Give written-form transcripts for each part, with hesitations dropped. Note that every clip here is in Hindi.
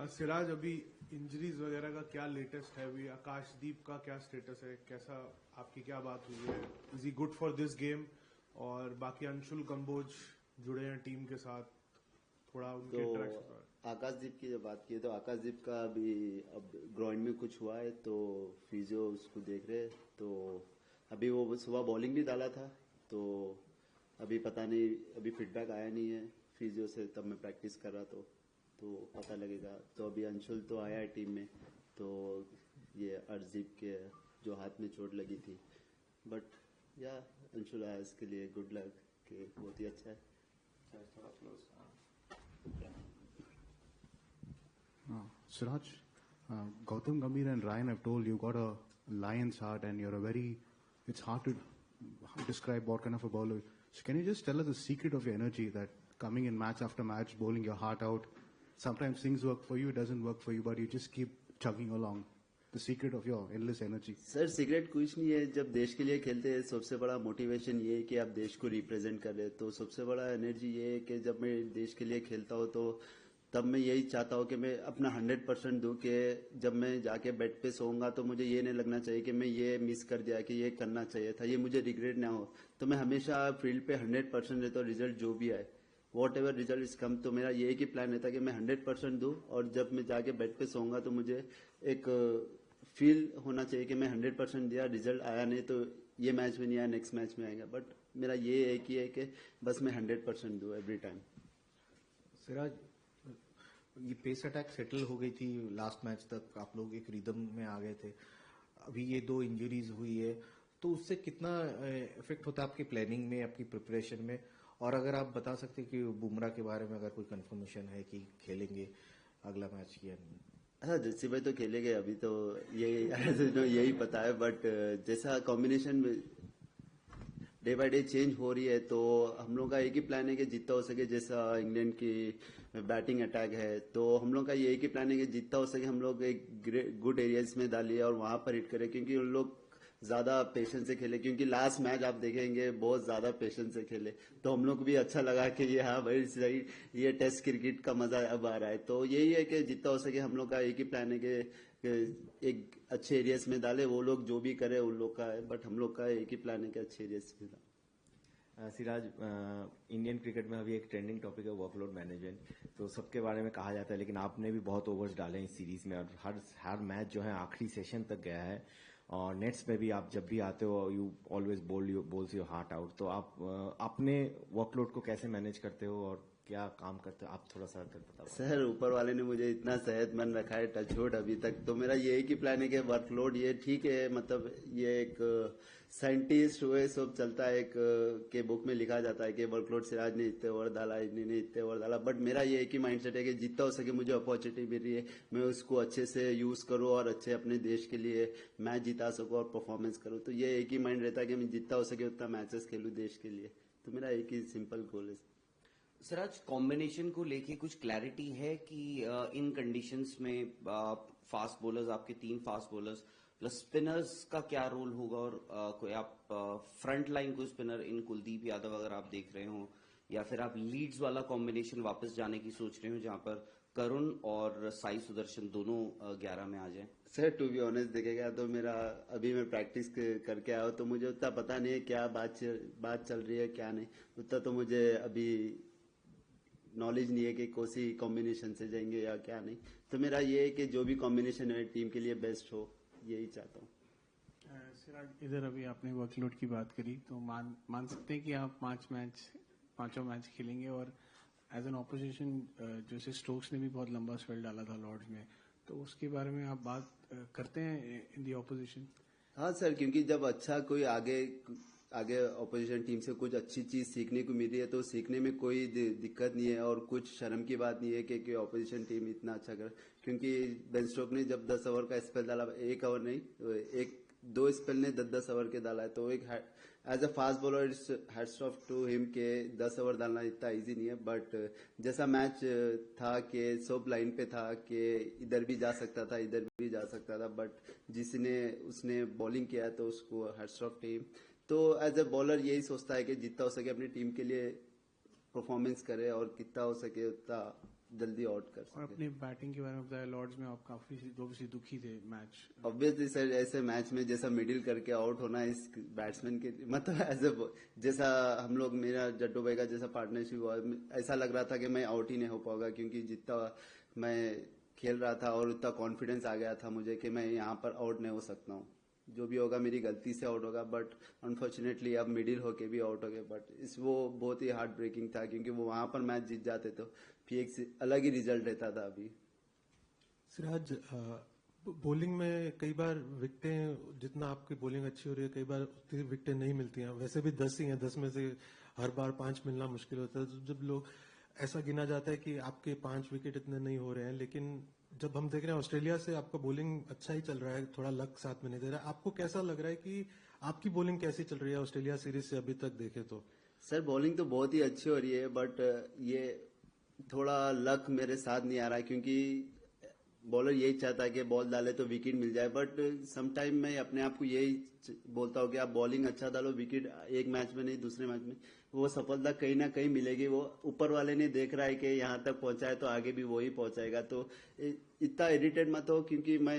सिराज, अभी इंजरीज वगैरह का क्या लेटेस्ट है? अभी आकाशदीप का क्या स्टेटस है? कैसा, आपकी क्या बात हुई है? Is he good for this game? और बाकी अंशुल कंबोज जुड़े हैं टीम के साथ, थोड़ा उनके तो इंटरेक्शन। आकाशदीप की जब बात की है तो आकाशदीप का अभी अब ग्राउंड में कुछ हुआ है तो फिजियो उसको देख रहे हैं। तो अभी वो सुबह बॉलिंग भी डाला था, तो अभी पता नहीं, अभी फीडबैक आया नहीं है फिजियो से, तब मैं प्रैक्टिस कर रहा तो पता लगेगा। तो अभी अंशुल तो आया है टीम में, तो ये अर्शदीप के जो हाथ में चोट लगी थी, बट या अंशुल आया, इसके लिए गुड लक, कि बहुत ही अच्छा है। Siraj, Gautam Gambhir and Ryan have told you got a lion's heart and you're a very, it's hard to describe what kind of a bowler. So can you just tell us the secret of your energy, that coming in match after match, bowling your heart out, sometimes things work for you, it doesn't work for you, but you just keep chugging along. The secret of your endless energy. Sir secret कुछ नहीं है, जब देश के लिए खेलते हैं सबसे बड़ा मोटिवेशन ये है कि आप देश को रिप्रेजेंट कर रहे हैं। तो सबसे बड़ा एनर्जी ये है कि जब मैं देश के लिए खेलता हूँ तो तब मैं यही चाहता हूँ कि मैं अपना 100% दूं, कि जब मैं जाके बेड पे सोऊंगा तो मुझे ये नहीं लगना चाहिए कि मैं ये मिस कर दिया, कि ये करना चाहिए था, ये मुझे रिग्रेट ना हो। तो मैं हमेशा फील्ड पे 100% रहता हूँ, रिजल्ट जो भी आए, what ever result is come. तो मेरा ये एक ही प्लान रहता है कि मैं 100% दूं, और जब मैं जाके बेड पे सोऊंगा तो मुझे एक फील होना चाहिए कि मैं 100% दिया, रिजल्ट आया नहीं तो ये मैच में नहीं आया, नेक्स्ट मैच में आएगा। बट मेरा ये एक ही है कि बस मैं 100% दूं एवरी टाइम। सिराज, ये पेस अटैक सेटल हो गई थी, लास्ट मैच तक आप लोग एक रिदम में आ गए थे। अभी ये 2 इंजरीज हुई है, तो उससे कितना इफेक्ट होता है आपकी प्लानिंग में, आपकी प्रिपरेशन में? और अगर आप बता सकते कि बुमराह के बारे में अगर कोई कंफर्मेशन है कि खेलेंगे अगला मैच या नहीं? हाँ, जस्सी भाई तो खेलेंगे, अभी तो यही तो यही पता है। बट जैसा combination day by day change हो रही है, तो हम लोग का एक ही प्लान है कि जितना हो सके, जैसा इंग्लैंड की बैटिंग अटैक है, तो हम लोग का ये एक ही प्लान है कि जितना हो सके हम लोग एक गुड एरियाज में डालिए और वहां पर हिट करें, क्योंकि उन लोग ज्यादा पेशेंस से खेले। क्योंकि लास्ट मैच आप देखेंगे बहुत ज्यादा पेशेंस से खेले, तो हम लोग को भी अच्छा लगा कि ये हाँ भाई सही, ये टेस्ट क्रिकेट का मजा अब आ रहा है। तो यही है कि जितना हो सके हम लोग का एक ही प्लान है कि एक अच्छे एरियाज में डाले, वो लोग जो भी करे उन लोग का है, बट हम लोग का एक ही प्लान है कि अच्छे एरियाज में डाले। सिराज, इंडियन क्रिकेट में अभी एक ट्रेंडिंग टॉपिक है वर्कलोड मैनेजमेंट, तो सबके बारे में कहा जाता है, लेकिन आपने भी बहुत ओवर्स डाले हैं इस सीरीज में, और हर मैच जो है आखिरी सेशन तक गया है, और नेट्स में भी आप जब भी आते हो you always bowls your heart out. तो आप अपने वर्कलोड को कैसे मैनेज करते हो और क्या काम करते हो, आप थोड़ा सा बताओ। सर, ऊपर वाले ने मुझे इतना सेहतमंद रखा है, टचवुड अभी तक। तो मेरा ये एक ही प्लान है कि वर्कलोड ये ठीक है, मतलब ये एक साइंटिस्ट हुए सब चलता है, एक के बुक में लिखा जाता है कि वर्कलोड सिराज ने इतने ओवर डाला, इन्हीं ने इतने ओवर डाला। बट मेरा ये एक ही माइंडसेट है कि जितना हो सके मुझे अपॉर्चुनिटी मिल रही है, मैं उसको अच्छे से यूज करूँ और अच्छे अपने देश के लिए मैच जिता सकूँ और परफॉर्मेंस करूँ। तो ये एक ही माइंड रहता है कि मैं जितना हो सके उतना मैचेस खेलूँ देश के लिए। तो मेरा एक ही सिंपल गोल है। सिराज, कॉम्बिनेशन को लेके कुछ क्लैरिटी है कि इन कंडीशंस में फास्ट बॉलर्स, आपके 3 फास्ट बॉलर्स प्लस स्पिनर्स का क्या रोल होगा? और कोई आप फ्रंट लाइन को स्पिनर इन कुलदीप यादव अगर आप देख रहे हो, या फिर आप लीड्स वाला कॉम्बिनेशन वापस जाने की सोच रहे हो जहां पर करुण और साई सुदर्शन दोनों 11 में आ जाए? सर, टू बी ऑनेस्ट देखेगा तो मेरा अभी मैं प्रैक्टिस करके आया हूँ, तो मुझे उतना पता नहीं है क्या बात चल रही है क्या नहीं, उतना तो मुझे अभी नॉलेज नहीं है कि कौन सी कॉम्बिनेशन से जाएंगे या क्या नहीं। तो मेरा ये है कि जो भी कॉम्बिनेशन है टीम के लिए बेस्ट हो, यही चाहता हूँ। सिराज, इधर अभी आपने वर्कलोड की बात करी, तो मान सकते हैं कि आप 5 मैच खेलेंगे, और एज एन ऑपोजिशन जैसे स्टोक्स ने भी बहुत लंबा स्पेल डाला था लॉर्ड्स में, तो उसके बारे में आप बात करते हैं इन दी ऑपोजिशन? हाँ सर, क्योंकि जब अच्छा कोई आगे ऑपोजिशन टीम से कुछ अच्छी चीज सीखने को मिल रही है तो सीखने में कोई दिक्कत नहीं है, और कुछ शर्म की बात नहीं है कि ऑपोजिशन टीम इतना अच्छा कर। क्योंकि बेन स्टोक ने जब 10 ओवर का स्पेल डाला, 1 ओवर नहीं, 2 स्पेल ने 10 ओवर के डाला है, तो एक as a fast bowler it's hats off to him के 10 ओवर डालना इतना इजी नहीं है। बट जैसा मैच था कि सब लाइन पे था कि इधर भी जा सकता था, इधर भी जा सकता था, बट उसने बॉलिंग किया तो उसको हैट्स ऑफ टीम। तो एज ए बॉलर यही सोचता है कि जितना हो सके अपनी टीम के लिए परफॉर्मेंस करे और कितना हो सके उतना जल्दी आउट कर और सके। अपनी बैटिंग के बारे में बताया, लॉर्ड्स में आप काफी दुखी थे मैच। ऑब्वियसली सर, ऐसे मैच में जैसा मिडिल करके आउट होना इस बैट्समैन के मतलब जैसा हम लोग, मेरा जड्डू भाई का जैसा पार्टनरशिप हुआ, ऐसा लग रहा था कि मैं आउट ही नहीं हो पाऊंगा, क्योंकि जितना मैं खेल रहा था और उतना कॉन्फिडेंस आ गया था मुझे कि मैं यहाँ पर आउट नहीं हो सकता हूँ, जो भी होगा मेरी गलती से आउट होगा। बट अनफॉर्चुनेटली अब मिडिल होके भी आउट हो गए। बट वो बहुत ही हार्ट ब्रेकिंग था, क्योंकि वो वहां पर मैच जीत जाते तो फिर एक अलग ही रिजल्ट रहता था। अभी सिराज, बॉलिंग में कई बार विकेटें, जितना आपकी बॉलिंग अच्छी हो रही है, कई बार उतनी विकेटें नहीं मिलती हैं। वैसे भी 10 ही हैं, 10 में से हर बार 5 मिलना मुश्किल होता है। तो जब लोग ऐसा गिना जाता है कि आपके 5 विकेट इतने नहीं हो रहे हैं, लेकिन जब हम देख रहे हैं ऑस्ट्रेलिया से आपका बॉलिंग अच्छा ही चल रहा है, थोड़ा लक साथ में नहीं दे रहा है, आपको कैसा लग रहा है कि आपकी बॉलिंग कैसी चल रही है ऑस्ट्रेलिया सीरीज से अभी तक देखे तो? सर बॉलिंग तो बहुत ही अच्छी हो रही है, बट ये थोड़ा लक मेरे साथ नहीं आ रहा है, क्योंकि बॉलर यही चाहता है कि बॉल डाले तो विकेट मिल जाए। बट समटाइम मैं अपने आप को यही बोलता हूँ कि आप बॉलिंग अच्छा डालो, विकेट एक मैच में नहीं दूसरे मैच में वो सफलता कहीं ना कहीं मिलेगी। वो ऊपर वाले ने देख रहा है कि यहाँ तक पहुंचा है तो आगे भी वही पहुंचाएगा। तो इतना इरिटेट मत हो, क्योंकि मैं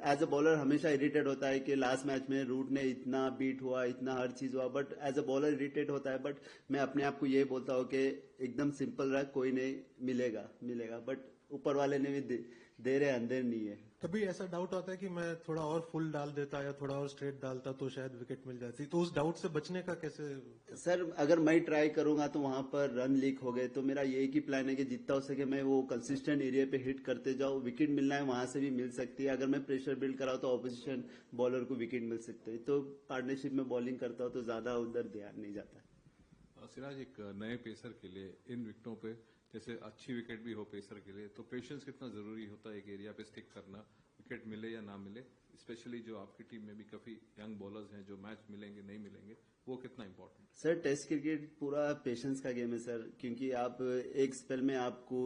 एज अ बॉलर हमेशा इरिटेट होता है कि लास्ट मैच में रूट ने इतना बीट हुआ, इतना हर चीज हुआ, but as a bowler irritate होता है। बट मैं अपने आप को ये बोलता हूँ कि एकदम सिंपल रहा, कोई नहीं मिलेगा। बट ऊपर वाले ने भी दे रहे अंदर नहीं है। कभी ऐसा डाउट आता है कि मैं थोड़ा और फुल डाल देता या थोड़ा और स्ट्रेट डालता तो शायद विकेट मिल जाती, तो उस डाउट से बचने का कैसे? सर अगर मैं ट्राई करूंगा तो वहां पर रन लीक हो गए, तो मेरा यही की प्लान है कि जितना हो सके मैं वो कंसिस्टेंट एरिया पे हिट करते जाऊं। विकेट मिलना है वहां से भी मिल सकती है, अगर मैं प्रेशर बिल्ड कराऊं तो ऑपोजिशन बॉलर को विकेट मिल सकते हैं। तो पार्टनरशिप में बॉलिंग करता हूं तो ज्यादा उधर ध्यान नहीं जाता। सिराज, एक नए पेसर के लिए इन विकेटों पे, जैसे अच्छी विकेट भी हो पेसर के लिए, तो पेशेंस कितना जरूरी होता है एक एरिया पे स्टिक करना, विकेट मिले या ना मिले, स्पेशली जो आपकी टीम में भी काफी यंग बॉलर्स हैं जो मैच मिलेंगे नहीं मिलेंगे, वो कितना इंपॉर्टेंट? सर टेस्ट क्रिकेट पूरा पेशेंस का गेम है सर, क्योंकि आप एक स्पेल में आपको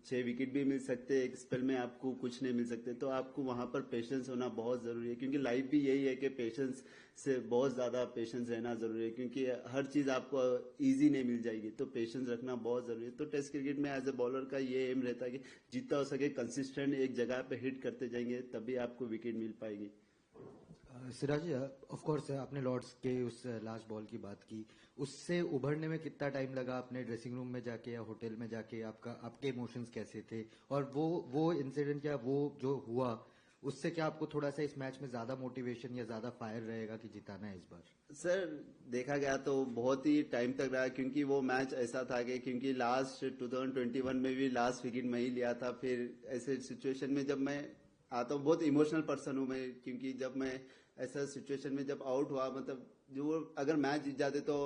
6 विकेट भी मिल सकते हैं, एक स्पेल में आपको कुछ नहीं मिल सकते। तो आपको वहां पर पेशेंस होना बहुत जरूरी है, क्योंकि लाइफ भी यही है कि पेशेंस से बहुत ज्यादा पेशेंस रहना जरूरी है, क्योंकि हर चीज आपको इजी नहीं मिल जाएगी। तो पेशेंस रखना बहुत जरूरी है। तो टेस्ट क्रिकेट में एज ए बॉलर का ये एम रहता है कि जितना हो सके कंसिस्टेंट एक जगह पे हिट करते जाएंगे, तभी आपको विकेट मिल पाएगी। सिराज, ऑफ कोर्स आपने लॉर्ड्स के उस लास्ट बॉल की बात की, उससे उभरने में कितना टाइम लगा? अपने ड्रेसिंग रूम में जाके या होटल में जाके आपके इमोशंस कैसे थे? और वो इंसिडेंट क्या, वो जो हुआ उससे क्या आपको थोड़ा सा इस मैच में ज्यादा मोटिवेशन या ज्यादा फायर रहेगा कि जिताना है इस बार? सर देखा गया तो बहुत ही टाइम तक रहा, क्योंकि वो मैच ऐसा था कि क्योंकि लास्ट 2021 में भी लास्ट विकेट मैं ही लिया था। फिर ऐसे सिचुएशन में जब मैं आता हूँ, बहुत इमोशनल पर्सन हूँ मैं, क्योंकि जब मैं ऐसा सिचुएशन में जब आउट हुआ, मतलब जो अगर मैच जीत जाते तो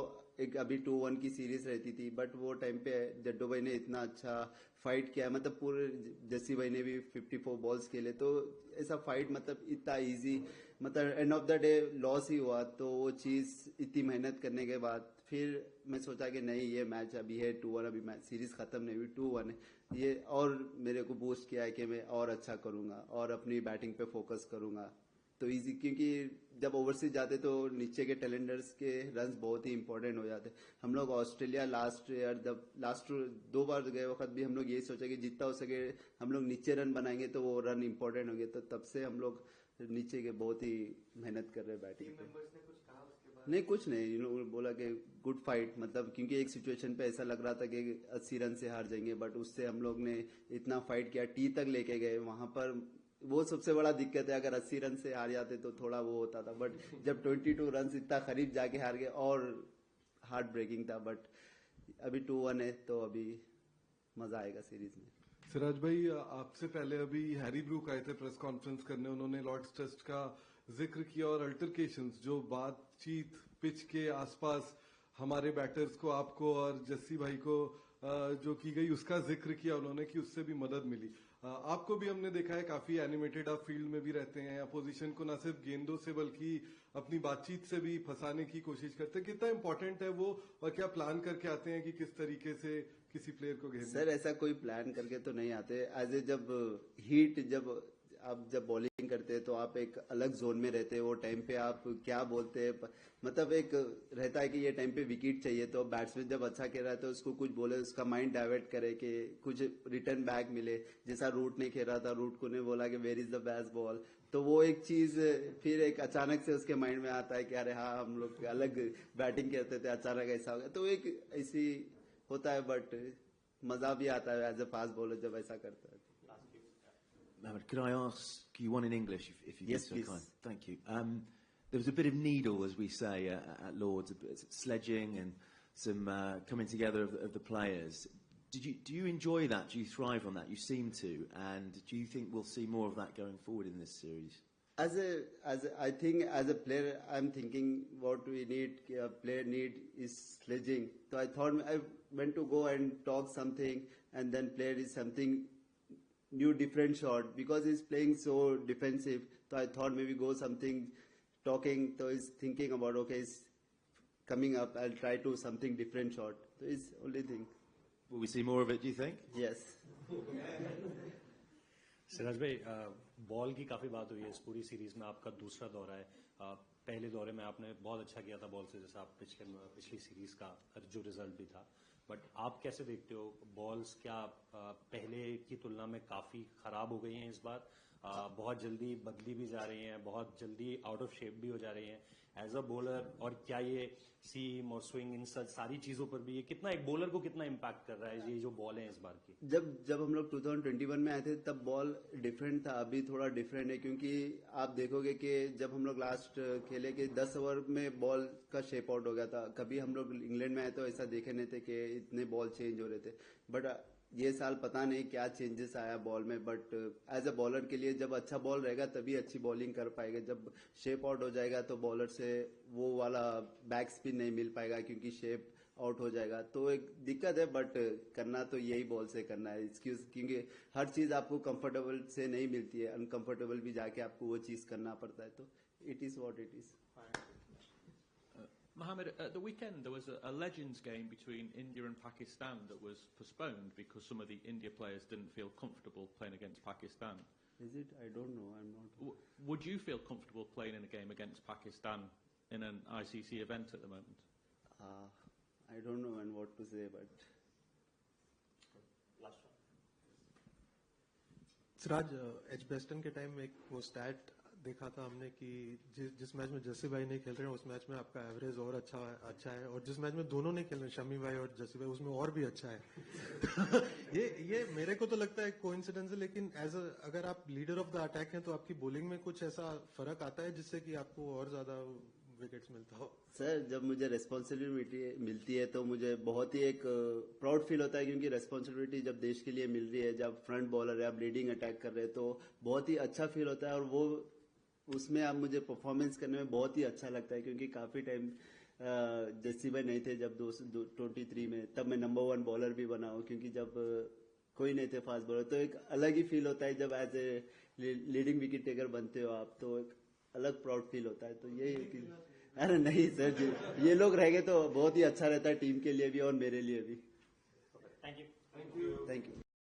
एक अभी 2-1 की सीरीज रहती थी, बट वो टाइम पे जड्डू भाई ने इतना अच्छा फाइट किया, मतलब पूरे जस्सी भाई ने भी 54 बॉल्स खेले, तो ऐसा फाइट मतलब इतना इजी, मतलब end of the day loss ही हुआ। तो वो चीज इतनी मेहनत करने के बाद फिर मैं सोचा कि नहीं, ये मैच अभी है 2-1, अभी मैच सीरीज खत्म नहीं हुई, 2-1 है ये, और मेरे को बूस्ट किया है कि मैं और अच्छा करूंगा और अपनी बैटिंग पे फोकस करूंगा। तो इजी, क्योंकि जब ओवरसीज जाते तो नीचे के टैलेंटर्स के रन्स बहुत ही इंपॉर्टेंट हो जाते। हम लोग ऑस्ट्रेलिया लास्ट ईयर जब लास्ट 2 बार गए वक्त भी हम लोग यही सोचा कि जितना हो सके हम लोग नीचे रन बनाएंगे तो वो रन इंपॉर्टेंट होंगे। तो तब से हम लोग नीचे के बहुत ही मेहनत कर रहे हैं बैटिंग पे। नहीं कुछ नहीं, बोला कि गुड फाइट, मतलब क्योंकि एक सिचुएशन पे ऐसा लग रहा था कि 80 रन से हार जाएंगे, बट उससे हम लोग ने इतना फाइट किया, टी तक लेके गए। वहां पर वो सबसे बड़ा दिक्कत है, अगर 80 रन से हार जाते तो थोड़ा वो होता था, बट जब 22 रन इतना करीब जाके हार गए और हार्ट ब्रेकिंग था। बट अभी 2-1 है तो अभी मजा आएगा सीरीज में। सिराज भाई, आपसे पहले अभी हैरी ब्रूक आए थे प्रेस कॉन्फ्रेंस करने, उन्होंने लॉर्ड्स टेस्ट का जिक्र किया और अल्टरकेशंस, जो बातचीत पिच के आसपास हमारे बैटर्स को, आपको और जस्सी भाई को जो की गई, उसका जिक्र किया उन्होंने कि उससे भी मदद मिली। आपको भी हमने देखा है काफी एनिमेटेड, आप फील्ड में भी रहते हैं, अपोजिशन को न सिर्फ गेंदों से बल्कि अपनी बातचीत से भी फंसाने की कोशिश करते हैं। कितना इंपॉर्टेंट है वो, और क्या प्लान करके आते हैं कि किस तरीके से किसी प्लेयर को घेरना? सर ऐसा कोई प्लान करके तो नहीं आते, एज ए जब हीट जब आप जब बॉलिंग करते हैं तो आप एक अलग जोन में रहते हैं, वो टाइम पे आप क्या बोलते हैं, मतलब एक रहता है कि ये टाइम पे विकेट चाहिए, तो बैट्समैन जब अच्छा खेल रहा है तो उसको कुछ बोले, उसका माइंड डाइवर्ट करे कि कुछ रिटर्न बैक मिले। जैसा रूट नहीं खेल रहा था, रूट को ने बोला कि where is the best ball, तो वो एक चीज फिर एक अचानक से उसके माइंड में आता है कि अरे हाँ हम लोग अलग बैटिंग करते थे, अचानक ऐसा हो गया, तो एक ऐसी होता है, बट मजा भी आता है एज ए फास्ट बॉलर जब ऐसा करता है। Mohammed, could I ask you one in English, if you'd Yes, be so please. kind? Thank you. There was a bit of needle, as we say, at Lords, a bit of sledging and some coming together of the players. Do you enjoy that? Do you thrive on that? You seem to. And do you think we'll see more of that going forward in this series? I think as a player, I'm thinking what we need, a player need is sledging. So I thought I went to go and talk something, and then player is something new, different shot, because he's playing so defensive. So I thought maybe go something talking. So he's thinking about, okay, he's coming up, I'll try to something different shot. So it's only thing. Will we see more of it, do you think? Yes. Siraj भाई, बॉल की काफी बात हुई है इस पूरी सीरीज में, आपका दूसरा दौरा है। पहले दौरे में आपने बहुत अच्छा किया था बॉल से, जैसा आप पिछली सीरीज का जो रिजल्ट भी था, बट आप कैसे देखते हो बॉल्स, क्या पहले की तुलना में काफी खराब हो गई हैं इस बार? बहुत जल्दी बदली भी जा रही हैं, बहुत जल्दी आउट ऑफ शेप भी हो जा रही हैं एज अ बॉलर, और क्या ये सीम और स्विंग इन सारी चीजों पर भी ये कितना एक बॉलर को कितना इम्पैक्ट कर रहा है ये जो बॉल है इस बार की? जब हम लोग 2021 में आए थे तब बॉल डिफरेंट था, अभी थोड़ा डिफरेंट है, क्योंकि आप देखोगे कि जब हम लोग लास्ट खेले कि 10 ओवर में बॉल का शेप आउट हो गया था। कभी हम लोग इंग्लैंड में आए तो ऐसा देखे नहीं थे कि इतने बॉल चेंज हो रहे थे, बट ये साल पता नहीं क्या चेंजेस आया बॉल में। बट एज अ बॉलर के लिए जब अच्छा बॉल रहेगा तभी अच्छी बॉलिंग कर पाएगा, जब शेप आउट हो जाएगा तो बॉलर से वो वाला बैक स्पिन नहीं मिल पाएगा क्योंकि शेप आउट हो जाएगा, तो एक दिक्कत है। बट करना तो यही बॉल से करना है, क्योंकि हर चीज आपको कंफर्टेबल से नहीं मिलती है, अनकंफर्टेबल भी जाके आपको वो चीज करना पड़ता है, तो it is what it is. Mohammed, at the weekend there was a Legends game between India and Pakistan that was postponed because some of the India players didn't feel comfortable playing against Pakistan. Is it? I don't know. I'm not. Would you feel comfortable playing in a game against Pakistan in an ICC event at the moment? I don't know and what to say, but. Siraj, Edgbaston के टाइम में एक वो स्टैट देखा था हमने कि जिस मैच में जसी भाई नहीं खेल रहे हैं उस मैच में आपका एवरेज और अच्छा है, और जिस मैच में दोनों नहीं खेल रहे, शमी भाई और जसी भाई, उसमें और भी अच्छा है। ये मेरे को तो लगता है कोइंसिडेंस है, लेकिन अगर आप लीडर ऑफ द अटैक हैं तो आपकी बॉलिंग में कुछ ऐसा फर्क आता है जिससे कि आपको और ज्यादा विकेट्स मिलता हो? सर, जब मुझे रेस्पॉन्सिबिलिटी मिलती है तो मुझे बहुत ही एक प्राउड फील होता है, क्योंकि रेस्पॉन्सिबिलिटी जब देश के लिए मिल रही है, जब फ्रंट बॉलर है, आप लीडिंग अटैक कर रहे हैं, तो बहुत ही अच्छा फील होता है, और वो उसमें आप मुझे परफॉर्मेंस करने में बहुत ही अच्छा लगता है, क्योंकि काफी टाइम जस्सी भाई नहीं थे जब 23 में, तब मैं नंबर 1 बॉलर भी बना हूं, क्योंकि जब कोई नहीं थे फास्ट बॉलर, तो एक अलग ही फील होता है जब as a leading wicket taker बनते हो आप, तो एक अलग प्राउड फील होता है। तो यही है कि अरे नहीं सर जी, ये लोग रहेंगे तो बहुत ही अच्छा रहता है टीम के लिए भी और मेरे लिए भी। Thank you. Thank you.